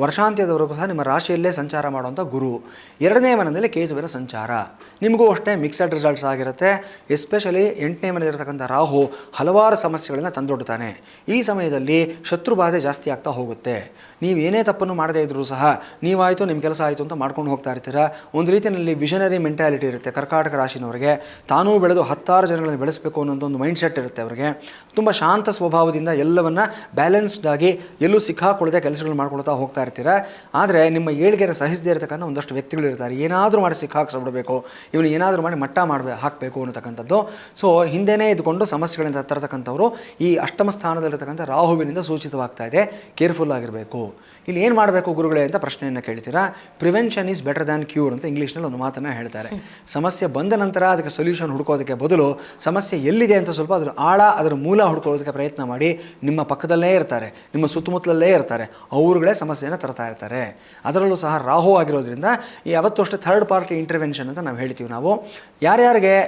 ವರ್ಷಾಂತ್ಯದವರೆಗೂ ಸಹ ನಿಮ್ಮ ರಾಶಿಯಲ್ಲೇ ಸಂಚಾರ ಮಾಡುವಂಥ ಗುರು. ಎರಡನೇ ಮನೆಯಲ್ಲಿ ಕೇತುವಿನ ಸಂಚಾರ ನಿಮಗೂ ಅಷ್ಟೇ ಮಿಕ್ಸಡ್ ರಿಸಲ್ಟ್ಸ್ ಆಗಿರುತ್ತೆ. ಎಸ್ಪೆಷಲಿ 8ನೇ ಮನೆಯಲ್ಲಿರತಕ್ಕಂಥ ರಾಹು ಹಲವಾರು ಸಮಸ್ಯೆಗಳನ್ನು ತಂದೊಡ್ತಾನೆ. ಈ ಸಮಯದಲ್ಲಿ ಶತ್ರು ಬಾಧೆ ಜಾಸ್ತಿ ಆಗ್ತಾ ಹೋಗುತ್ತೆ. ನೀವು ಏನೇ ತಪ್ಪನ್ನು ಮಾಡದೇ ಇದ್ದರೂ ಸಹ ನೀವಾಯಿತು ನಿಮ್ಮ ಕೆಲಸ ಆಯಿತು ಅಂತ ಮಾಡ್ಕೊಂಡು ಹೋಗ್ತಾ ಇರ್ತೀರಾ. ಒಂದು ರೀತಿಯಲ್ಲಿ ವಿಷನರಿ ಮೆಂಟ್ಯಾಲಿಟಿ ಇರುತ್ತೆ ಕರ್ಕಾಟಕ ರಾಶಿನವರಿಗೆ. ತಾನೂ ಬೆಳೆದು 10 ಜನಗಳನ್ನು ಬೆಳೆಸಬೇಕು ಅನ್ನೋಂಥ ಒಂದು ಮೈಂಡ್ ಸೆಟ್ ಇರುತ್ತೆ ಅವರಿಗೆ. ತುಂಬ ಶಾಂತ ಸ್ವಭಾವದಿಂದ ಎಲ್ಲವನ್ನ ಬ್ಯಾಲೆನ್ಸ್ಡ್ ಆಗಿ ಎಲ್ಲೂ ಸಿಕ್ಕಾಕೊಳ್ಳದೆ ಕೆಲಸಗಳು ಮಾಡ್ಕೊಳ್ತಾ ಹೋಗ್ತಾ ಇರ್ತೀರಾ. ಆದರೆ ನಿಮ್ಮ ಏಳಿಗೆಯನ್ನು ಸಹಿಸದೇ ಇರತಕ್ಕಂಥ ಒಂದಷ್ಟು ವ್ಯಕ್ತಿಗಳು ಇರ್ತಾರೆ. ಏನಾದರೂ ಮಾಡಿ ಸಿಕ್ಕಾಕ್ಸ್ಬಿಡಬೇಕು, ಇವನು ಏನಾದರೂ ಮಾಡಿ ಮಟ್ಟ ಹಾಕಬೇಕು ಅನ್ನತಕ್ಕಂಥದ್ದು. ಸೊ ಹಿಂದೆನೇ ಇದ್ಕೊಂಡು ಸಮಸ್ಯೆಗಳಿಂದ ತರತಕ್ಕಂಥವ್ರು ಈ ಅಷ್ಟಮ ಸ್ಥಾನದಲ್ಲಿರ್ತಕ್ಕಂಥ ರಾಹುವಿನಿಂದ ಸೂಚಿತವಾಗ್ತಾ ಇದೆ. ಕೇರ್ಫುಲ್ ಆಗಿರಬೇಕು. ಇಲ್ಲಿ ಏನು ಮಾಡಬೇಕು ಗುರುಗಳೇ ಅಂತ ಪ್ರಶ್ನೆಯನ್ನು ಕೇಳ್ತೀರಾ. Prevention is better than cure ಅಂತ ಇಂಗ್ಲೀಷ್ನಲ್ಲಿ ಒಂದು ಮಾತನ್ನು ಹೇಳ್ತಾರೆ. ಸಮಸ್ಯೆ ಬಂದ ನಂತರ ಅದಕ್ಕೆ ಸೊಲ್ಯೂಷನ್ ಹುಡ್ಕೋದಕ್ಕೆ ಬದಲು ಸಮಸ್ಯೆ ಎಲ್ಲಿದೆ ಅಂತ ಸ್ವಲ್ಪ ಅದರ ಮೂಲ ಹುಡ್ಕೊಳ್ಳೋದಕ್ಕೆ ಪ್ರಯತ್ನ ಮಾಡಿ. ನಿಮ್ಮ ಪಕ್ಕದಲ್ಲೇ ಇರ್ತಾರೆ, ನಿಮ್ಮ ಸುತ್ತಮುತ್ತಲಲ್ಲೇ ಇರ್ತಾರೆ, ಅವರುಗಳೇ ಸಮಸ್ಯೆಯನ್ನು ತರ್ತಾ ಇರ್ತಾರೆ. ಅದರಲ್ಲೂ ಸಹ ರಾಹು ಆಗಿರೋದ್ರಿಂದ ಯಾವತ್ತೂ ಅಷ್ಟೇ ಥರ್ಡ್ ಪಾರ್ಟಿ ಇಂಟರ್ವೆನ್ಷನ್ ಅಂತ ನಾವು ಹೇಳ್ತೀವಿ. ನಾವು ಯಾರ್ಯಾರಿಗೆ